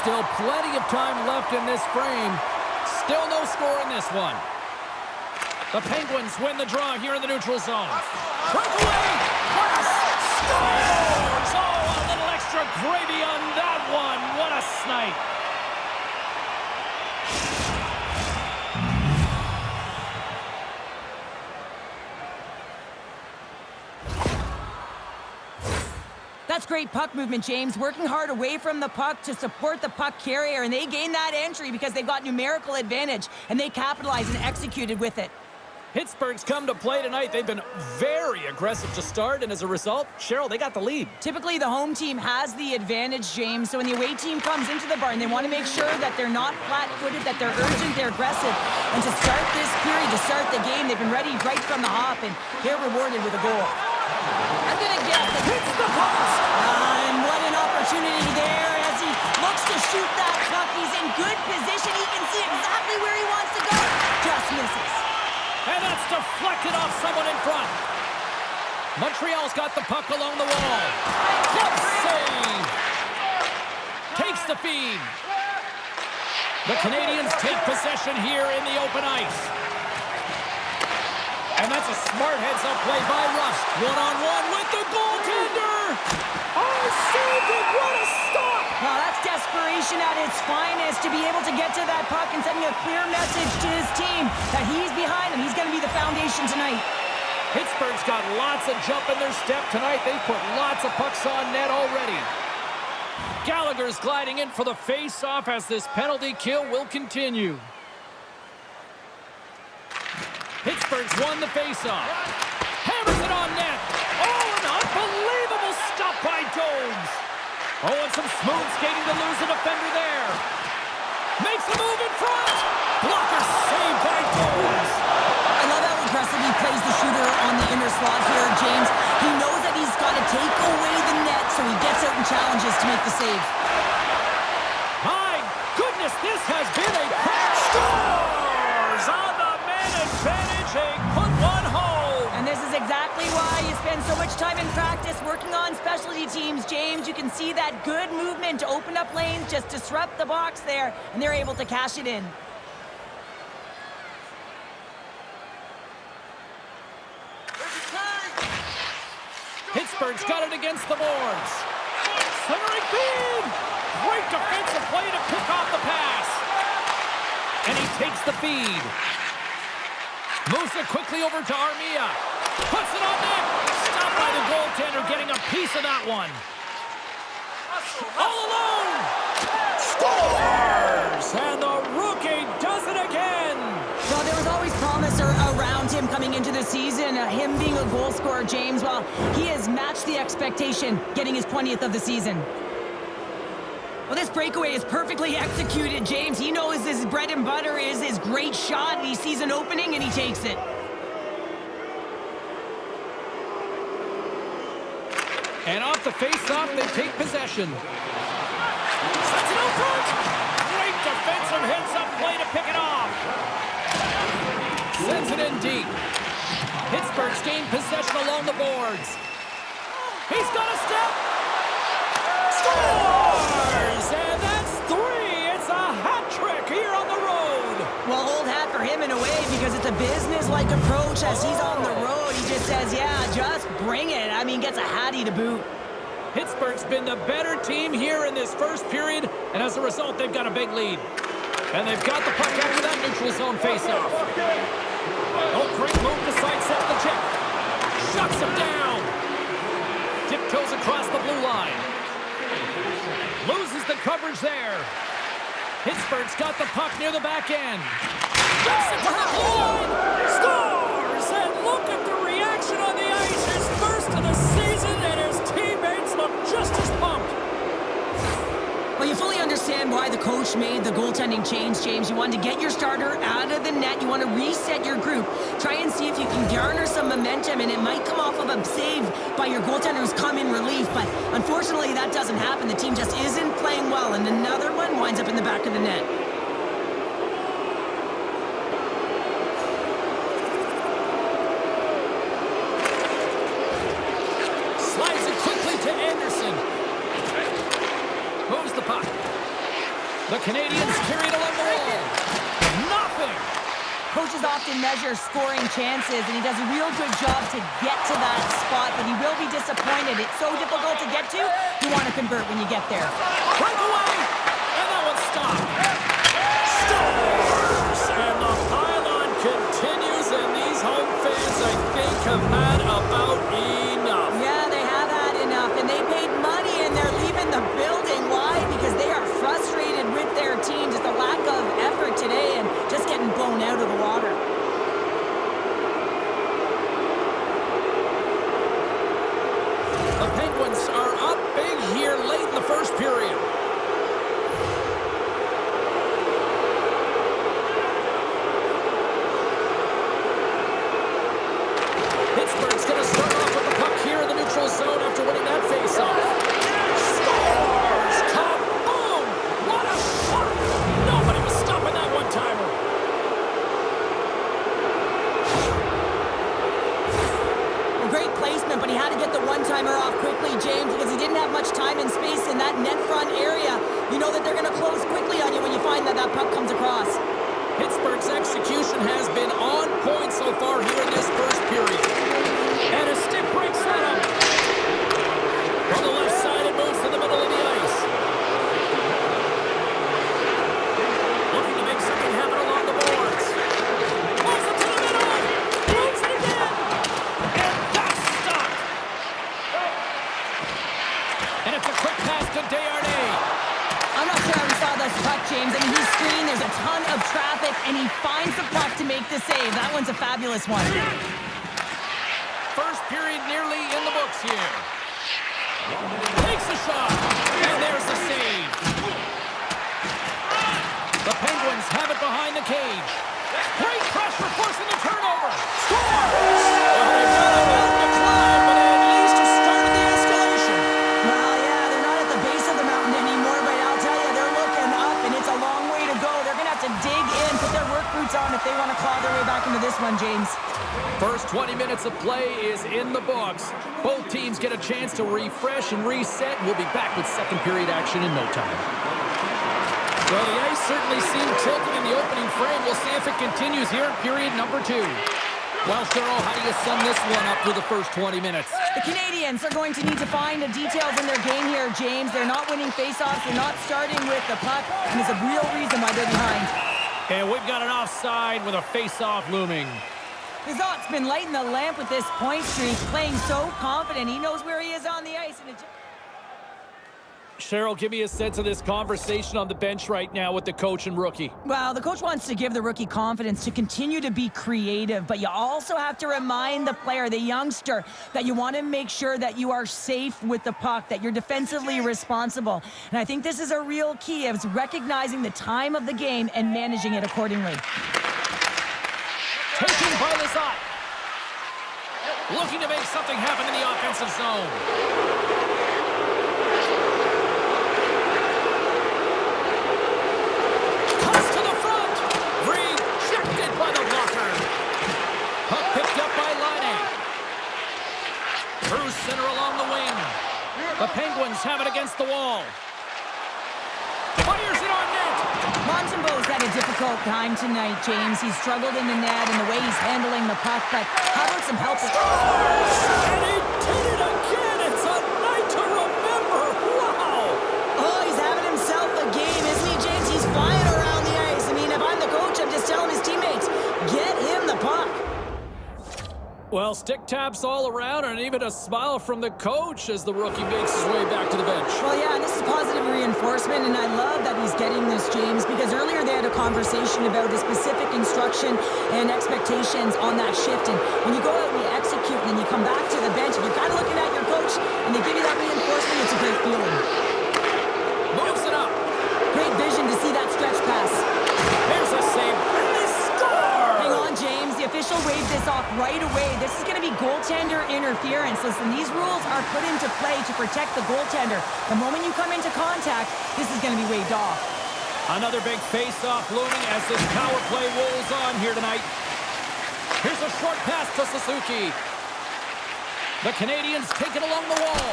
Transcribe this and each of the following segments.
Still plenty of time left in this frame. Still no score in this one. The Penguins win the draw here in the neutral zone. Breakaway! Press! Scores! Oh, a little extra gravy on that one. What a snipe. That's great puck movement, James. Working hard away from the puck to support the puck carrier, and they gained that entry because they got numerical advantage, and they capitalized and executed with it. Pittsburgh's come to play tonight. They've been very aggressive to start, and as a result, Cheryl, they got the lead. Typically, the home team has the advantage, James, so when the away team comes into the barn, they want to make sure that they're not flat-footed, that they're urgent, they're aggressive. And to start this period, to start the game, they've been ready right from the hop, and they're rewarded with a goal. I'm going to guess that hits the post. And what an opportunity there as he looks to shoot that puck. He's in good position. He can see exactly where he wants to go. Just misses. And that's deflected off someone in front. Montreal's got the puck along the wall. Glove save. Takes the feed. The Canadians take possession here in the open ice. And that's a smart heads-up play by Rust. One-on-one with the goaltender. Oh, saved it. What a stop. Well, that's desperation at its finest to be able to get to that puck and sending a clear message to his team that he's behind him. He's going to be the foundation tonight. Pittsburgh's got lots of jump in their step tonight. They put lots of pucks on net already. Gallagher's gliding in for the face-off as this penalty kill will continue. Pittsburgh's won the face-off. Hammers it on net. Oh, an unbelievable stop by Jones. Oh, and some smooth skating to lose a defender there. Makes a move in front. Blocker saved by Jones. I love how aggressive he plays the shooter on the inner slot here, James. He knows that he's got to take away the net, so he gets out and challenges to make the save. My goodness, this has been a scores on the man advantage. They put one home. And this is exactly why you spend so much time in practice working on specialty teams, James. You can see that good movement to open up lanes, just disrupt the box there, and they're able to cash it in. Pittsburgh's got it against the boards. Centering feed. Great defensive play to pick off the pass. And he takes the feed. Moves it quickly over to Armia. Puts it on net. Stopped by the goaltender, getting a piece of that one. All alone. Scores! And the rookie does it again. Well, there was always promise around him coming into the season, him being a goal scorer, James. Well, he has matched the expectation, getting his 20th of the season. Well, this breakaway is perfectly executed, James. He knows his bread and butter is his great shot, and he sees an opening, and he takes it. And off the face-off, they take possession. Sets it out front. Great defensive heads-up play to pick it off. Sends it in deep. Pittsburgh's gained possession along the boards. He's got a step. Scores! And that's 3. It's a hat trick here on the road. Well, old hat for him in a way because it's a business-like approach as he's on the road. He just says, yeah, just bring it. I mean, gets a hattie to boot. Pittsburgh's been the better team here in this first period, and as a result, they've got a big lead. And they've got the puck after that neutral zone faceoff. Oh, great move to sidestep the check. Shuts him down. Tiptoes across the blue line. Loses the coverage there. Pittsburgh's got the puck near the back end. Gets it to the blue line. Scores! And look at the reaction on the ice. His first of the season, and his teammates look just as pumped. Well, you fully understand why the coach made the goaltending change, James. You want to get your starter out of the net. You want to reset your group. Try and see if you can garner some momentum, and it might come off of a save by your goaltender who's come in relief. But unfortunately, that doesn't happen. The team just isn't playing well, and another one winds up in the back of the net. Slides it quickly to Anderson. Moves the puck. The Canadians carried along the wall. Nothing. Coaches often measure scoring chances, and he does a real good job to get to that spot, but he will be disappointed. It's so difficult to get to, you want to convert when you get there. Breakaway, and that one's stopped. Scores! And the pylon continues, and these home fans, I think, have had about enough. Yeah, they have had enough, and they paid money, and they're leaving the building. Why? Because they are frustrated with their team. Just a lack of effort today, and just getting blown out of the water. The Penguins are up big here late in the first period. Pittsburgh's going to start off with the puck here in the neutral zone after winning that faceoff. Scores! Kaboom! What a shot! Nobody was stopping that one-timer. Well, great placement, but he had to get the one-timer off quickly, James, because he didn't have much time and space in that net front area. You know that they're going to close quickly on you when you find that that puck comes across. Pittsburgh's execution has been on point so far here in this first period. And a stick breaks that up. From the left side, it moves to the middle of the ice. Looking to make something happen along the boards. Moves it to the middle. Moves it again. And that's stopped. And it's a quick pass to Desharnais. I'm not sure how he saw this puck, James. I mean, he's screened, there's a ton of traffic, and he finds the puck to make the save. That one's a fabulous one. First period nearly in the books here. Takes a shot, and there's the save. The Penguins have it behind the cage. Great pressure forcing the turnover. Scores! Well, they've got a mountain to climb, but at least have started the escalation. Well, yeah, they're not at the base of the mountain anymore, but I'll tell you, they're looking up, and it's a long way to go. They're going to have to dig in, put their work boots on if they want to claw their way back into this one, James. First 20 minutes of play is in the books. Both teams get a chance to refresh and reset. We'll be back with second period action in no time. Well, the ice certainly seemed tilted in the opening frame. We'll see if it continues here in period number 2. Well, Cheryl, how do you sum this one up through the first 20 minutes? The Canadians are going to need to find the details in their game here, James. They're not winning faceoffs. They're not starting with the puck, and it's a real reason why they're behind. And we've got an offside with a faceoff looming. Gazot's been lighting the lamp with this point streak, playing so confident. He knows where he is on the ice. And Cheryl, give me a sense of this conversation on the bench right now with the coach and rookie. Well, the coach wants to give the rookie confidence to continue to be creative, but you also have to remind the player, the youngster, that you want to make sure that you are safe with the puck, that you're defensively responsible. And I think this is a real key of recognizing the time of the game and managing it accordingly. Taking by Lizotte. Looking to make something happen in the offensive zone. Comes to the front. Rejected by the blocker. Puck picked up by Laine. Through center along the wing. The Penguins have it against the wall. Fires it on net. Montembeau's had a difficult time tonight, James. He's struggled in the net and the way he's handling the puck, but how about some help? And he did it again! It's a night to remember! Wow! Oh, he's having himself a game, isn't he, James? He's flying around the ice. I mean, if I'm the coach, I'm just telling his teammates, get him the puck. Well, stick taps all around and even a smile from the coach as the rookie makes his way back to the bench. Well, yeah, and this is positive reinforcement, and I love that he's getting this, James, because earlier they had a conversation about the specific instruction and expectations on that shift, and when you go out and you execute and then you come back to the bench and you're kind of looking at your coach and they give you that reinforcement, it's a great feeling. Moves it up. Great vision to see that stretch pass. There's a save. And they score! Hang on, James. The official waved this off right away. This is going to be goaltender interference. Listen, these rules are put into play to protect the goaltender. The moment you come into contact, this is going to be waved off. Another big face-off looming as this power play rolls on here tonight. Here's a short pass to Suzuki. The Canadians take it along the wall.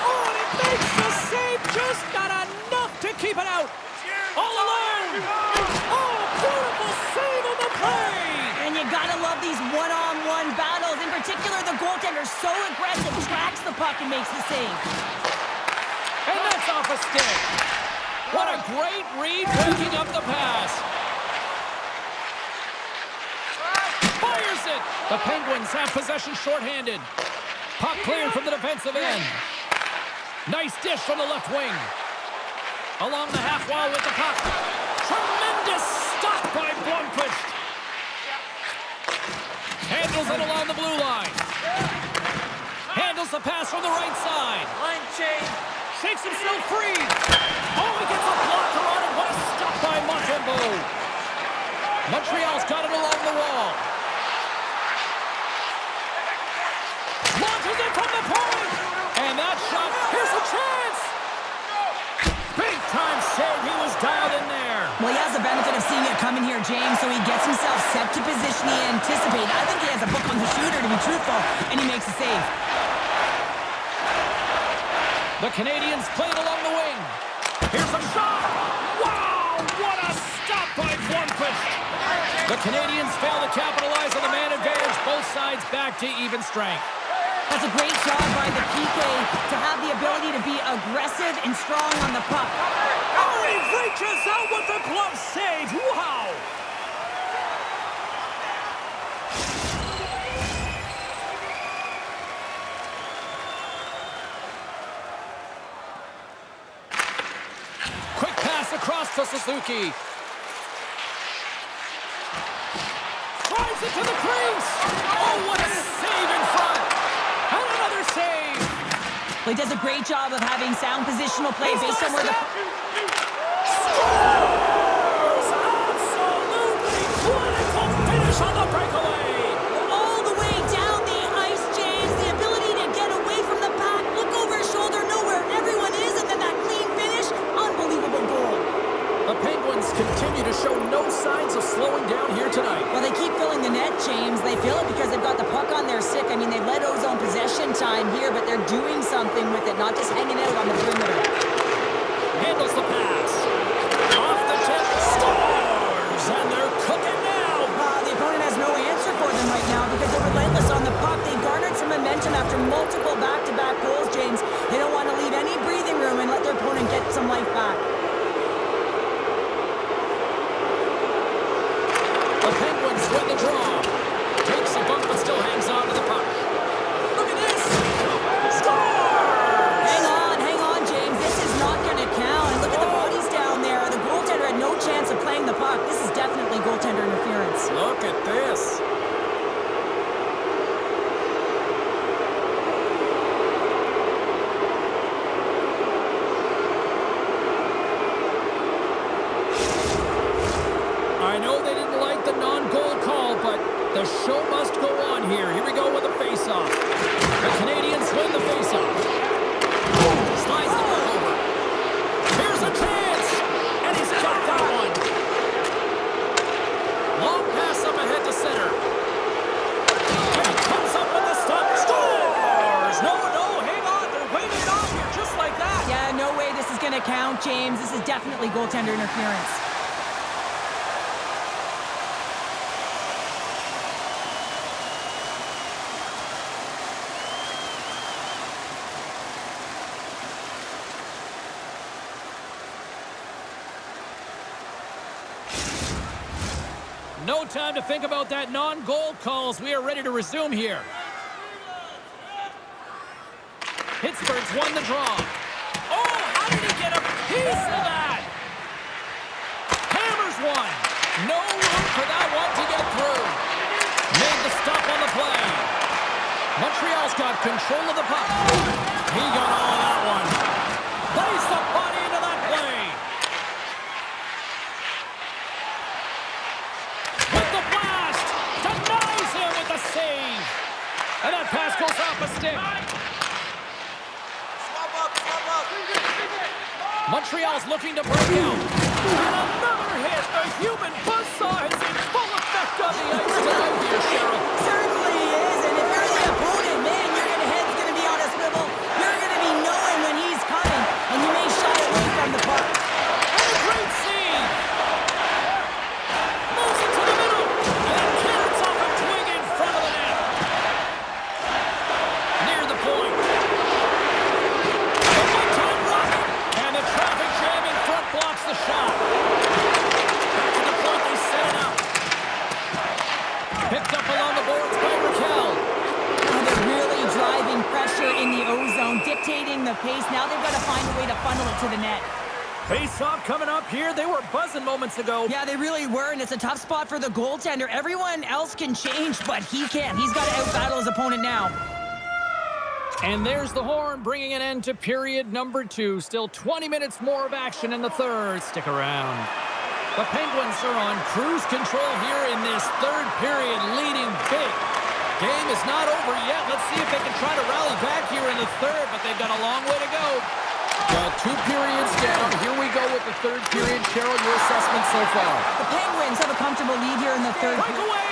Oh, and it makes the save. Just got enough to keep it out. goaltender so aggressive, tracks the puck and makes the save. And that's off a stick. What a great read, breaking up the pass. Fires it. The Penguins have possession shorthanded. Puck cleared from the defensive end. Nice dish from the left wing. Along the half wall with the puck. Tremendous stop by Blomqvist. Handles it along the blue line. Handles the pass from the right side. Line change. Shakes himself free. Oh, he gets a blocker on it. What a stop by Montembeault. Montreal's got it along the wall. Launches it from the point. And that shot, here's a chance. Big time save. He was dialed in there. Well, he has the benefit of seeing it coming here, James, so he gets himself set to position he anticipated. I think he has a book on the shooter, to be truthful, and he makes a save. The Canadians play it along the wing. Here's a shot. Wow, what a stop by Blomqvist. The Canadians fail to capitalize on the man advantage. Both sides back to even strength. That's a great job by the PK to have the ability to be aggressive and strong on the puck. Oh, he reaches out with the glove save. Wow. Quick pass across to Suzuki. Drives it to the crease. Oh, what a save in front. And another save. Well, he does a great job of having sound positional play based on where the... Scores! Absolutely clinical finish on the breakaway. All the way down the ice, James. The ability to get away from the pack, look over his shoulder, know where everyone is, and then that clean finish. Unbelievable goal. The Penguins continue to show no signs of slowing down here tonight. Well, they keep filling the net, James. They fill it because they've got the puck on their stick. I mean, they've led Ozone possession time here, but they're doing something with it, not just hanging out on the perimeter. Handles the pass. Off the tip. Scores! And they're cooking now. The opponent has no answer for them right now because they're relentless on the puck. They garnered some momentum after multiple back-to-back goals, James. They don't want to leave any breathing room and let their opponent get some life back. The Penguins win the draw. Takes a bump but still hangs on to the puck. Look at this. Scores! Hang on, James. This is not going to count. And look at the bodies down there. The goaltender had no chance of playing the puck. This is definitely goaltender interference. Look at this. I know they didn't like the non-goal call, but the show must go on here. Here we go with a face-off. The Canadians win the face-off. Slides the puck over. Here's a chance! And he's got that one. Long pass up ahead to center. And he comes up with the stop. Scores! No, hang on. They're waving it off here just like that. Yeah, no way this is going to count, James. This is definitely goaltender interference. No time to think about that non-goal calls. We are ready to resume here. Pittsburgh's won the draw. Oh, how did he get a piece of that? Hammers one. No room for that one to get through. Made the stop on the play. Montreal's got control of the puck. He got all of that one. Plays the body into that play. With the blast. Denies him with the save. And that pass goes off a stick. Montreal's looking to break out. And another hit. A human buzzsaw is in full effect on the ice tonight here, Cheryl. Certainly is, and if you're the opponent, man, your head's going to be on a swivel. You're going to be knowing when he's coming, and you may shy away from the puck. And a great save. Moves it to the middle. And it carries off a twig in front of the net. setting the pace. Now they've got to find a way to funnel it to the net. Face-off coming up here. They were buzzing moments ago. Yeah, they really were, and it's a tough spot for the goaltender. Everyone else can change, but he can't. He's got to out-battle his opponent now. And there's the horn, bringing an end to period number 2. Still 20 minutes more of action in the third. Stick around. The Penguins are on cruise control here in this third period, leading big. Game is not over yet. Let's see if they can try to rally back here in the third, but they've got a long way to go. Well, 2 periods down. Here we go with the third period. Cheryl, your assessment so far? The Penguins have a comfortable lead here in the third Break period. away!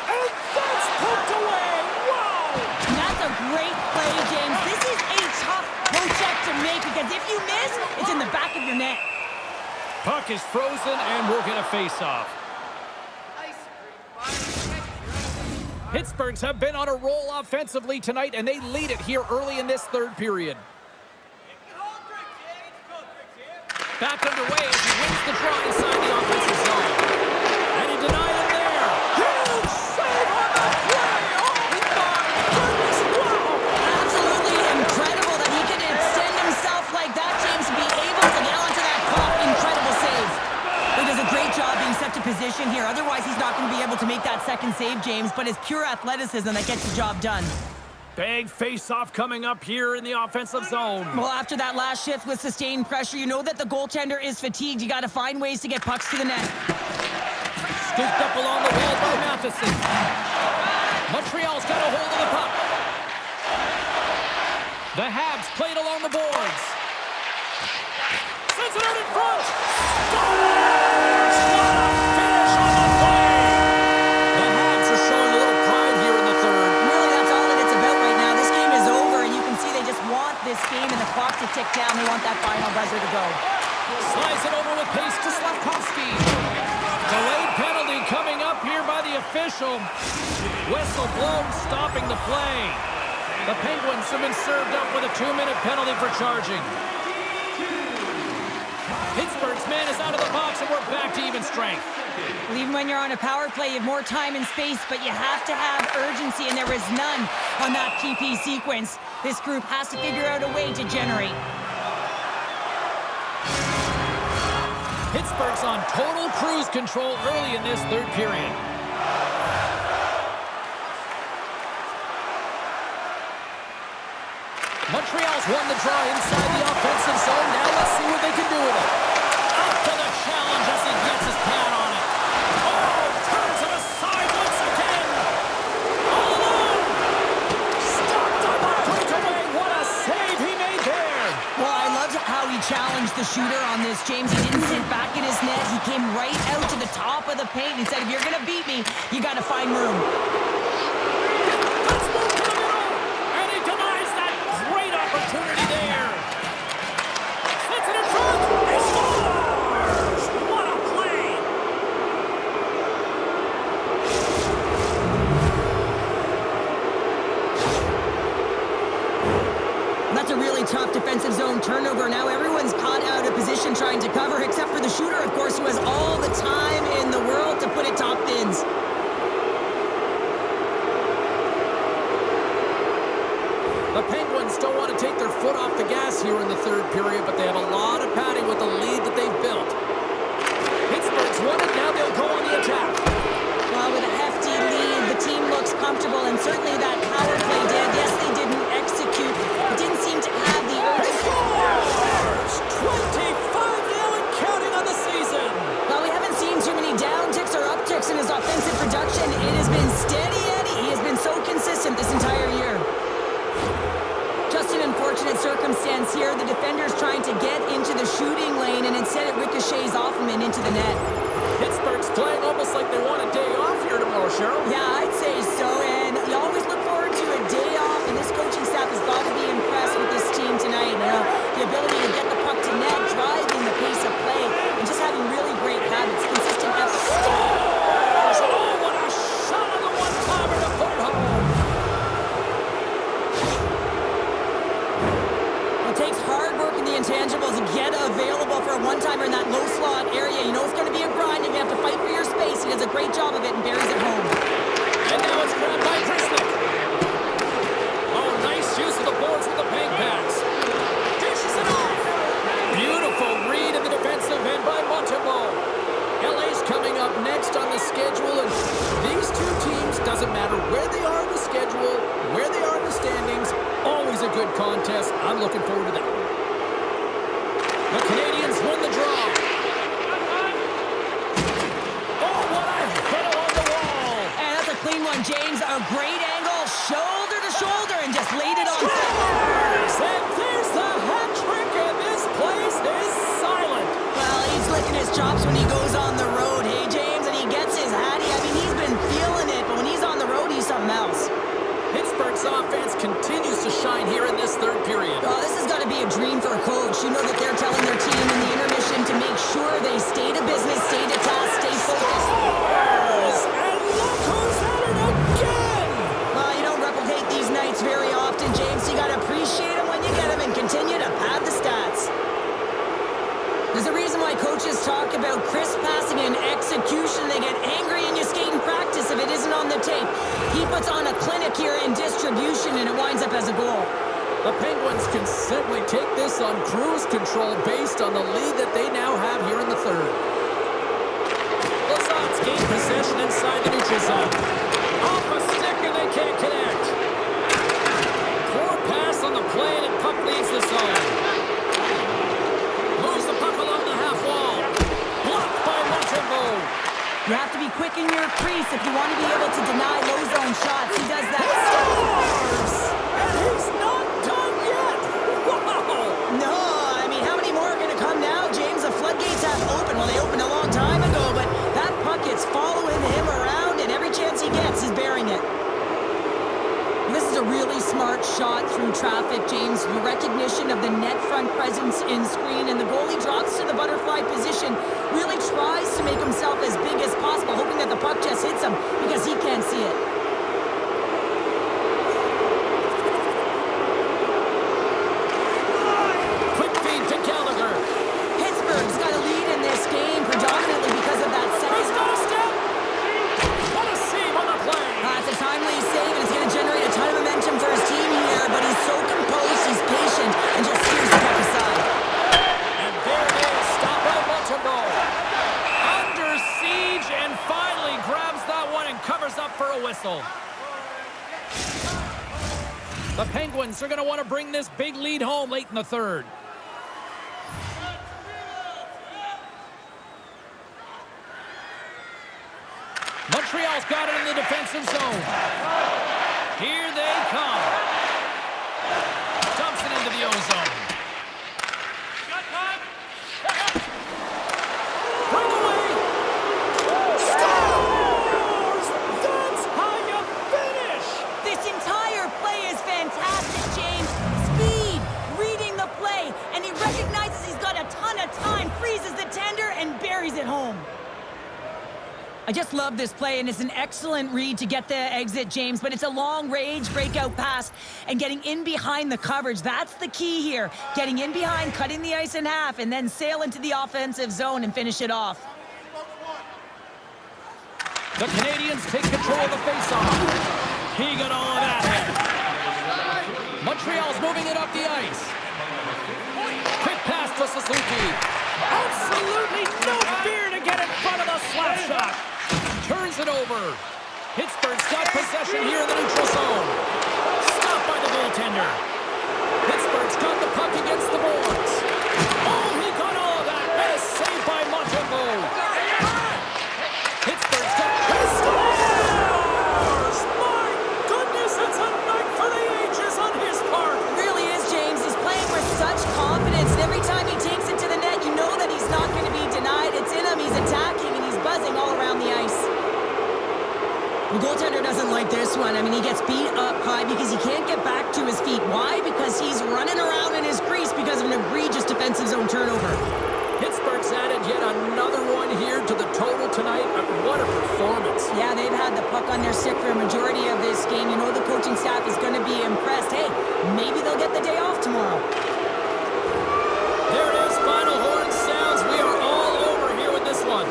And that's poked away! Wow! And that's a great play, James. This is a tough check to make because if you miss, it's in the back of your net. Puck is frozen, and we'll get a face-off. Pittsburghs have been on a roll offensively tonight, and they lead it here early in this third period. Back underway as he wins the draw inside the offensive zone. And he denied it there. Huge save on the play! Oh, my goodness! Wow! Absolutely incredible that he can extend himself like that, James, to be able to get onto that puck. Incredible save. He does a great job being set to position here. Otherwise, he's not going to be able to make that second save, James, but it's pure athleticism that gets the job done. Big face-off coming up here in the offensive zone. Well, after that last shift with sustained pressure, you know that the goaltender is fatigued. You got to find ways to get pucks to the net. Scooped up along the wall by Matheson. Montreal's got a hold of the puck. The Habs played along the boards. Sends it out in front. Scores! What a finish on the play! The Habs are showing a little pride here in the third. Really, that's all that it's about right now. This game is over, and you can see they just want this game and the clock to tick down. They want that final buzzer to go. Slides it over with pace to Slavkovsky. Delayed penalty coming up here by the official. Whistle blown, stopping the play. The Penguins have been served up with a 2-minute penalty for charging. Pittsburgh's man is out of the box, and we're back to even strength. Well, even when you're on a power play, you have more time and space, but you have to have urgency, and there is none on that PP sequence. This group has to figure out a way to generate. Pittsburgh's on total cruise control early in this third period. Montreal's won the draw inside the offensive zone. Now let's see what they can do with it. Up to the challenge as he gets his pad on it. Oh, turns it aside once again. All alone. Stopped on the breakaway. What a save he made there. Well, I loved how he challenged the shooter on this, James. He didn't sit back in his net. He came right out to the top of the paint and said, if you're going to beat me, you got to find room. Let's move to the middle. And he denies that great opportunity there. Sets it in front. He scores. What a play. That's a really tough defensive zone turnover. Now everyone's caught out of position trying to cover, except for the shooter, of course, who has all the time in the world to put it top bins. The Penguins don't want to take their foot off the gas here in the third period, but they have a lot of padding with the lead that they've built. Pittsburgh's won it. Now they'll go on the attack. Well, with a hefty lead, the team looks comfortable, and certainly that power play did. Yes, they didn't execute. It didn't seem to have the He urgency. scores! 25 now and counting on the season. While we haven't seen too many downticks or upticks in his offensive production, it has been steady Eddie. He has been so consistent this entire year. Just an unfortunate circumstance here. The defender's trying to get into the shooting lane, and instead it ricochets off him and into the net. Pittsburgh's playing almost like they want a day off here tomorrow, Cheryl. Yeah, I'd say so, and you always look forward to a day off, and this coaching staff has got to be impressed with this team tonight. You know, the ability to get the puck to net, driving the pace of play, and just having really great habits, consistent effort. Scores! Oh, what a shot on the one-timer to put it home. It takes hard work in the intangibles to get available for a one-timer in that low slot area. You know it's going to be a grind. You're going to have to fight for your space. He does a great job of it and buries it home. And now it's grabbed by Grzelcyk. Oh, nice use of the boards with the bank pass. contest. I'm looking forward to that one. The Canadians win the draw. Oh, what a hit along the wall. And that's a clean one, James. A great angle, shoulder to shoulder, and just laid it on. Scores! And there's the hat trick, and this place is silent. Well, he's licking his chops when he goes on the road, hey, James, and he gets his hattie. I mean, he's been feeling it, but when he's on the road, he's something else. Pittsburgh's offense continues to shine here in this third period. Oh, this has got to be a dream for a coach. You know that they're telling their team in the intermission to make sure they stay to business, stay to task, stay focused. Scores! And look who's at it again! Well, you don't replicate these nights very often, James. You got to appreciate them when you get them and continue to pad the stats. There's a reason why coaches talk about crisp passing and execution. They get angry and you skate in practice if it isn't on the tape. He puts on a clinic here in distribution and it winds up as a goal. The Penguins can simply take this on cruise control based on the lead that they now have here in the third. Lazard's gain possession inside the neutral zone. Off a stick and they can't connect. Poor pass on the play and puck leaves the zone. Moves the puck along the half wall. Blocked by Montembeault. You have to be quick in your crease if you want to be able to deny low zone shots. He does that. Scores! And he's not done yet! Wow! No, I mean, how many more are going to come now, James? The floodgates have opened. Well, they opened a long time ago, but that puck is following him around, and every chance he gets, he's bearing it. This is a really smart shot through traffic, James. Recognition of the net front presence in screen, and the goalie drops to the butterfly position, really tries to make himself as big as possible, hoping that the puck just hits him because he can't see it. Quick feed to Gallagher. Pittsburgh's got a lead in this game predominantly because of that second. He's got a step. What a save on the play. It's a timely save, and it's going to generate a ton of momentum for his team here, but he's so composed, he's patient, and just steers the puck aside. And there it is, stopped by Montembeault. Under siege, and finally grabs that one and covers up for a whistle. The Penguins are going to want to bring this big lead home late in the third. Montreal's got it in the defensive zone. Here they come. Dumps it into the O-zone. Breakaway. Scores! That's how you finish! This entire play is fantastic, James. Speed, reading the play, and he recognizes he's got a ton of time, freezes the tender, and buries it home. I just love this play, and it's an excellent read to get the exit, James, but it's a long-range breakout pass and getting in behind the coverage. That's the key here. Getting in behind, cutting the ice in half, and then sail into the offensive zone and finish it off. The Canadians take control of the faceoff. He got all of that hit. Montreal's moving it up the ice. Quick pass to Suzuki. Absolutely no fear to get in front of the slap shot. Turns it over. Pittsburgh's got possession here in the neutral zone. Stopped by the goaltender. Pittsburgh's got the puck against the boards. Oh, he got all of that. And a save by Montembeault. Pittsburgh's got... He scores! My goodness, it's a night for the ages on his part. It really is, James. He's playing with such confidence, and every time he takes it to the net, you know that he's not going to be denied. It's in him. He's attacking, and he's buzzing all around the ice. The goaltender doesn't like this one. I mean, he gets beat up high because he can't get back to his feet. Why? Because he's running around in his crease because of an egregious defensive zone turnover. Pittsburgh's added yet another one here to the total tonight. What a performance. Yeah, they've had the puck on their stick for a majority of this game. You know the coaching staff is going to be impressed. Hey, maybe they'll get the day off tomorrow. There it is. Final horn sounds. We are all over here with this one.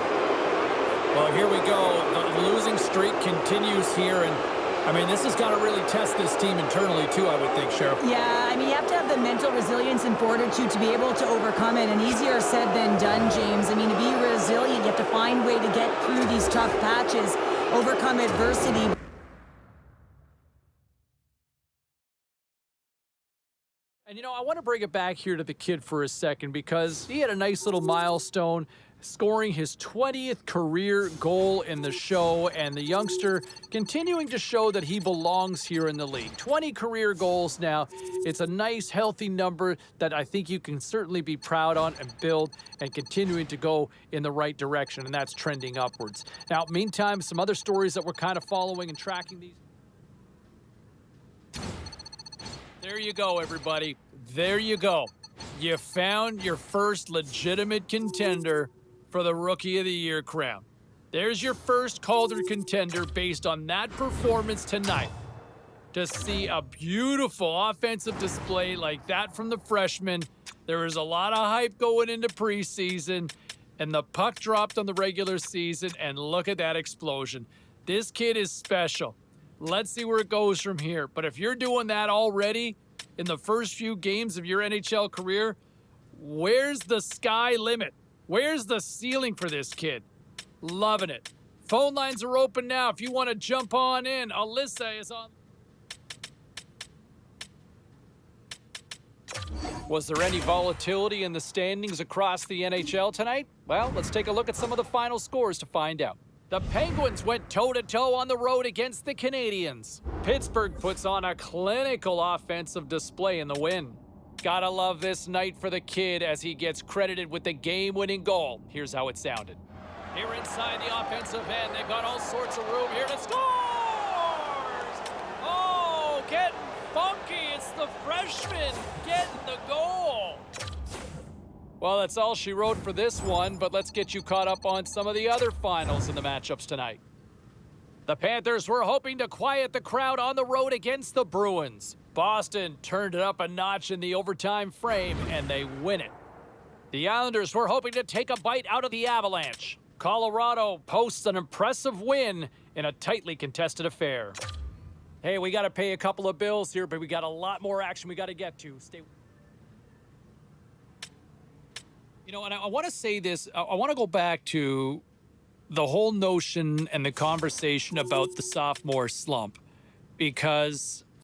Well, here we go. The losing streak continues here, and I mean, this has got to really test this team internally, too, I would think, Sheriff. Yeah, I mean, you have to have the mental resilience and fortitude to be able to overcome it, and easier said than done, James. I mean, to be resilient, you have to find a way to get through these tough patches, overcome adversity. And, I want to bring it back here to the kid for a second because he had a nice little milestone, scoring his 20th career goal in the show, and the youngster continuing to show that he belongs here in the league. 20 career goals now. It's a nice, healthy number that I think you can certainly be proud on and build and continuing to go in the right direction, and that's trending upwards. Now, meantime, some other stories that we're kind of following and tracking these. There you go, everybody. There you go. You found your first legitimate contender for the Rookie of the Year crown. There's your first Calder contender based on that performance tonight. To see a beautiful offensive display like that from the freshman, there was a lot of hype going into preseason, and the puck dropped on the regular season, and look at that explosion. This kid is special. Let's see where it goes from here. But if you're doing that already in the first few games of your NHL career, where's the sky limit? Where's the ceiling for this kid? Loving it. Phone lines are open now if you want to jump on in. Alyssa is on. Was there any volatility in the standings across the NHL tonight? Well, let's take a look at some of the final scores to find out. The Penguins went toe-to-toe on the road against the Canadiens. Pittsburgh puts on a clinical offensive display in the win. Gotta love this night for the kid as he gets credited with the game-winning goal. Here's how it sounded. Here inside the offensive end, they've got all sorts of room here to scores! Oh, getting funky. It's the freshman getting the goal. Well, that's all she wrote for this one, but let's get you caught up on some of the other finals in the matchups tonight. The Panthers were hoping to quiet the crowd on the road against the Bruins. Boston turned it up a notch in the overtime frame, and they win it. The Islanders were hoping to take a bite out of the Avalanche. Colorado posts an impressive win in a tightly contested affair. Hey, we got to pay a couple of bills here, but we got a lot more action we got to get to. Stay. And I want to say this. I want to go back to the whole notion and the conversation about the sophomore slump, because